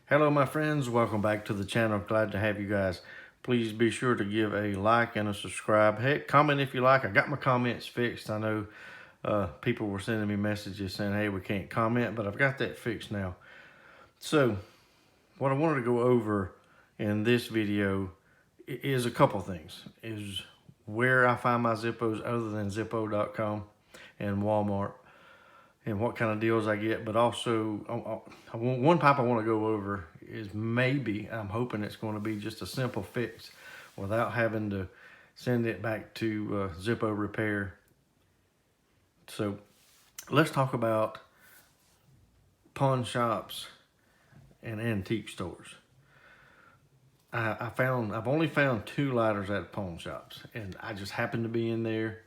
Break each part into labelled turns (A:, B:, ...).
A: Hello my friends, welcome back to the channel. Glad to have you guys. Please be sure to give a like and a subscribe. Hey, comment if you like. I got my comments fixed. I know people were sending me messages saying, hey, we can't comment, but I've got that fixed now. So what I wanted to go over in this video is a couple things. Is where I find my Zippos other than Zippo.com and Walmart, and what kind of deals I get. But also, one pipe I want to go over is maybe, I'm hoping it's going to be just a simple fix without having to send it back to Zippo repair. So let's talk about pawn shops and antique stores. I've only found 2 lighters at pawn shops, and I just happened to be in there,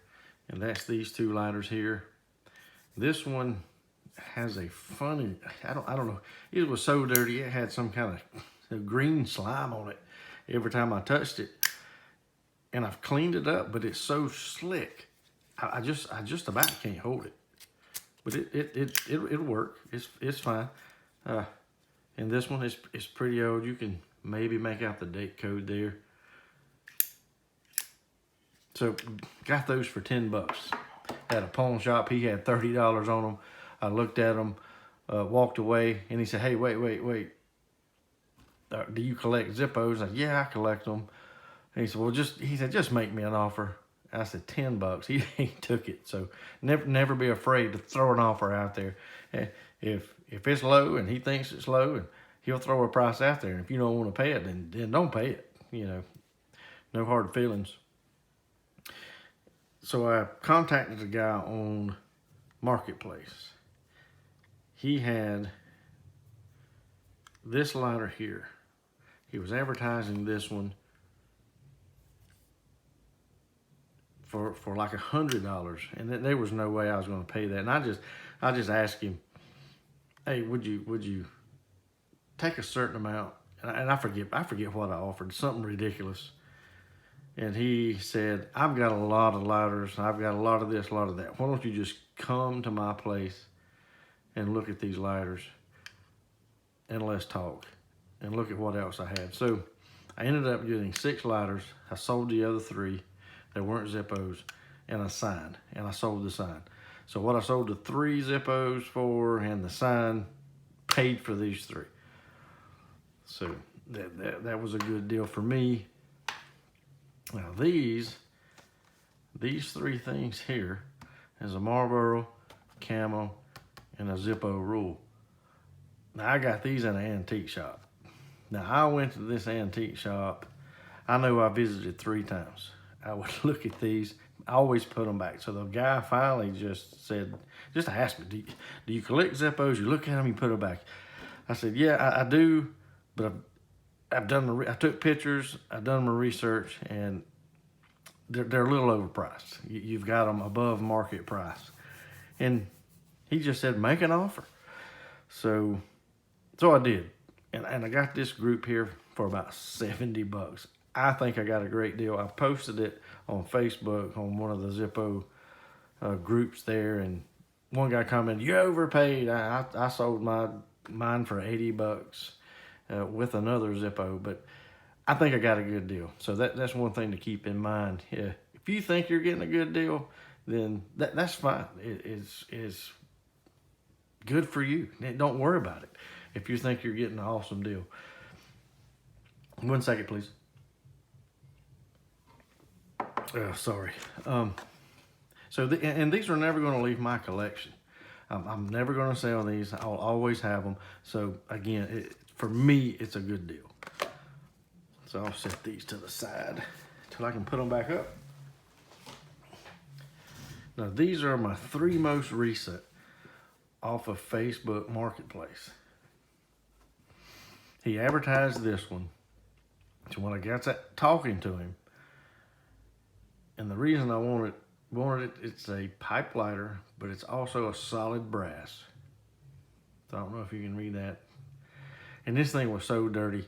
A: and that's these 2 lighters here. This one has a funny, I don't know, it was so dirty, it had some kind of green slime on it every time I touched it. And I've cleaned it up, but it's so slick. I just about can't hold it. But it'll work. It's fine. And this one is pretty old. You can maybe make out the date code there. So got those for 10 bucks at a pawn shop. He had $30 on them. I looked at them, walked away, and he said, hey, wait. Do you collect Zippos? I said, yeah, I collect them. And he said, well, just make me an offer. I said, 10 bucks. He took it. So never be afraid to throw an offer out there. If it's low and he thinks it's low, and he'll throw a price out there. And if you don't want to pay it, then don't pay it. You know, no hard feelings. So I contacted a guy on Marketplace. He had this lighter here. He was advertising this one for like $100, and there was no way I was going to pay that. And I just asked him, hey, would you take a certain amount? And I forget what I offered, something ridiculous. And he said, I've got a lot of lighters, I've got a lot of this, a lot of that. Why don't you just come to my place and look at these lighters, and let's talk, and look at what else I had. So I ended up getting 6 lighters. I sold the other 3 that weren't Zippos, and a sign, and I sold the sign. So what I sold the 3 Zippos for and the sign paid for these 3. So that was a good deal for me. Now these 3 things here is a Marlboro, Camel, and a Zippo rule. Now I got these in an antique shop. Now I went to this antique shop. I know I visited 3 times. I would look at these, I always put them back. So the guy finally just asked me, do you collect Zippos? You look at them, you put them back. I said, yeah, I do, but I took pictures, I've done my research, and they're a little overpriced. You've got them above market price. And he just said, make an offer. So I did. And I got this group here for about 70 bucks. I think I got a great deal. I posted it on Facebook on one of the Zippo groups there, and one guy commented, you overpaid. I sold mine for 80 bucks with another Zippo, but I think I got a good deal. So that's one thing to keep in mind. Yeah, if you think you're getting a good deal, then that's fine. It's good for you. Don't worry about it if you think you're getting an awesome deal. 1 second, please. Sorry. And these are never going to leave my collection. I'm never going to sell these. I'll always have them. So again, for me, it's a good deal. So I'll set these to the side till I can put them back up. Now these are my 3 most recent off of Facebook Marketplace. He advertised this one. So when I got talking to him, and the reason I wanted it, it's a pipe lighter, but it's also a solid brass. So I don't know if you can read that. And this thing was so dirty.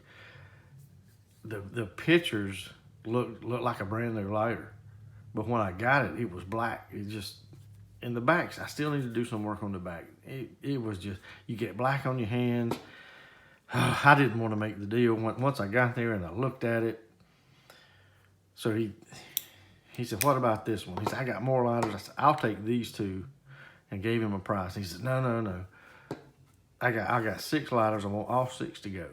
A: The pictures looked like a brand new lighter, but when I got it, it was black. It just, in the backs, I still need to do some work on the back. It was just, you get black on your hands. I didn't want to make the deal. Once I got there and I looked at it, so he said, what about this one? He said, I got more lighters. I said, I'll take these two, and gave him a price. He said, no. I got 6 lighters. I want all 6 to go.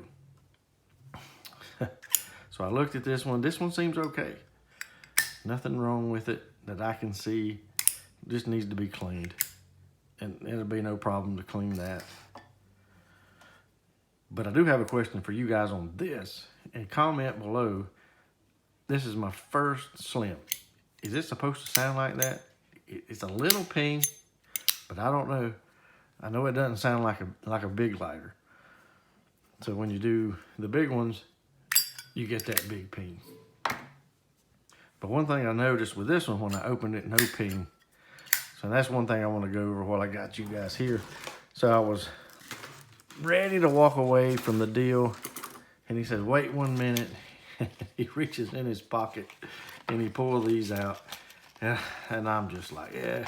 A: So I looked at this one. This one seems okay. Nothing wrong with it that I can see. Just needs to be cleaned. And it'll be no problem to clean that. But I do have a question for you guys on this. And comment below. This is my first Slim. Is it supposed to sound like that? It's a little ping, but I don't know. I know it doesn't sound like a big lighter. So when you do the big ones, you get that big ping. But one thing I noticed with this one, when I opened it, no ping. So that's one thing I want to go over while I got you guys here. So I was ready to walk away from the deal, and he says, wait 1 minute. He reaches in his pocket and he pulls these out. And I'm just like, yeah,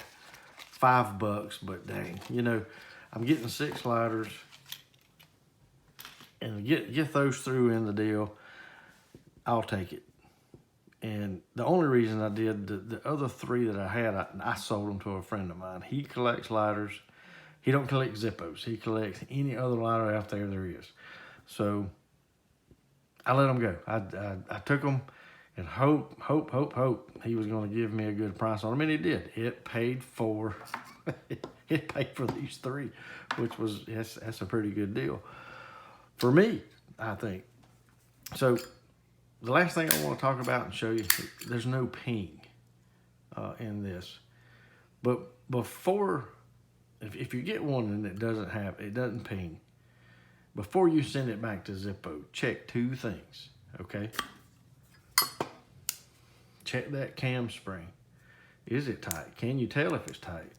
A: $5, but dang, you know, I'm getting 6 lighters, and get those through in the deal, I'll take it. And the only reason I did, the other 3 that I had, I sold them to a friend of mine. He collects lighters. He don't collect Zippos. He collects any other lighter out there is. So I let him go. I took them and hope he was going to give me a good price on them, and he did. It paid for these 3, which was that's a pretty good deal for me, I think. So the last thing I want to talk about and show you, there's no ping in this. But before, if you get one and it doesn't ping, before you send it back to Zippo, check 2 things, okay? Check that cam spring. Is it tight? Can you tell if it's tight?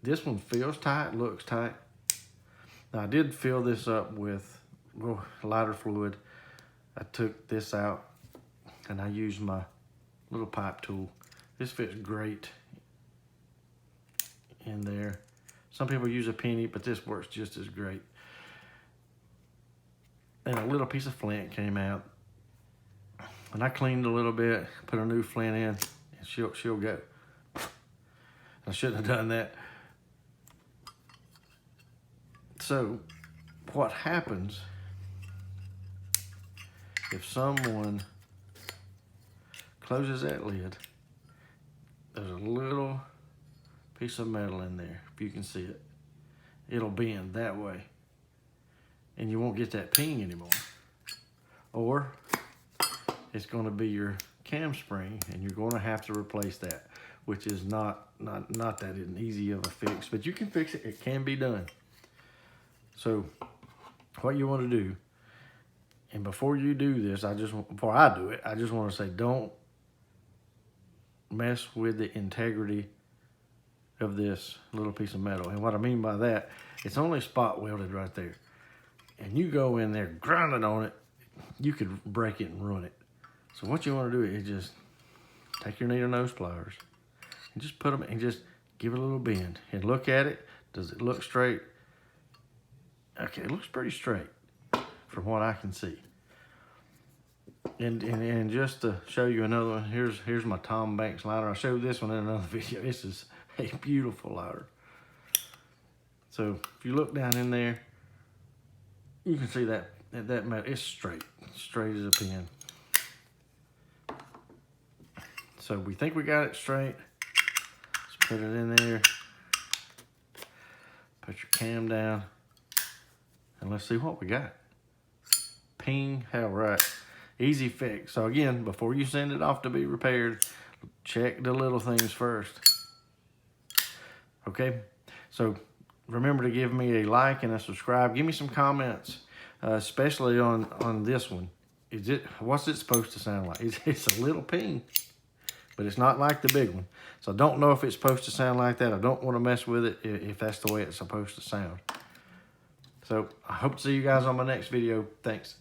A: This one feels tight, looks tight. Now, I did fill this up with lighter fluid. I took this out and I used my little pipe tool. This fits great in there. Some people use a penny, but this works just as great. And a little piece of flint came out. And I cleaned a little bit, put a new flint in, and she'll go. I shouldn't have done that. So, what happens if someone closes that lid? There's a little piece of metal in there, if you can see it. It'll bend that way, and you won't get that ping anymore. Or it's going to be your cam spring, and you're going to have to replace that, which is not that easy of a fix, but you can fix it. It can be done. So what you want to do, and before you do this, before I do it, I just want to say, don't mess with the integrity of this little piece of metal. And what I mean by that, it's only spot welded right there. And you go in there grinding on it, you could break it and ruin it. So what you want to do is just take your needle nose pliers and just put them and just give it a little bend and look at it. Does it look straight? Okay, it looks pretty straight from what I can see. And just to show you another one, here's my Tom Banks lighter. I showed this one in another video. This is a beautiful lighter. So if you look down in there, you can see that metal, it's straight as a pin. So we think we got it straight. Let's put it in there. Put your cam down. And let's see what we got. Ping, hell right. Easy fix. So again, before you send it off to be repaired, check the little things first. Okay? So remember to give me a like and a subscribe. Give me some comments, especially on this one. What's it supposed to sound like? It's a little ping, but it's not like the big one. So I don't know if it's supposed to sound like that. I don't want to mess with it if that's the way it's supposed to sound. So I hope to see you guys on my next video. Thanks.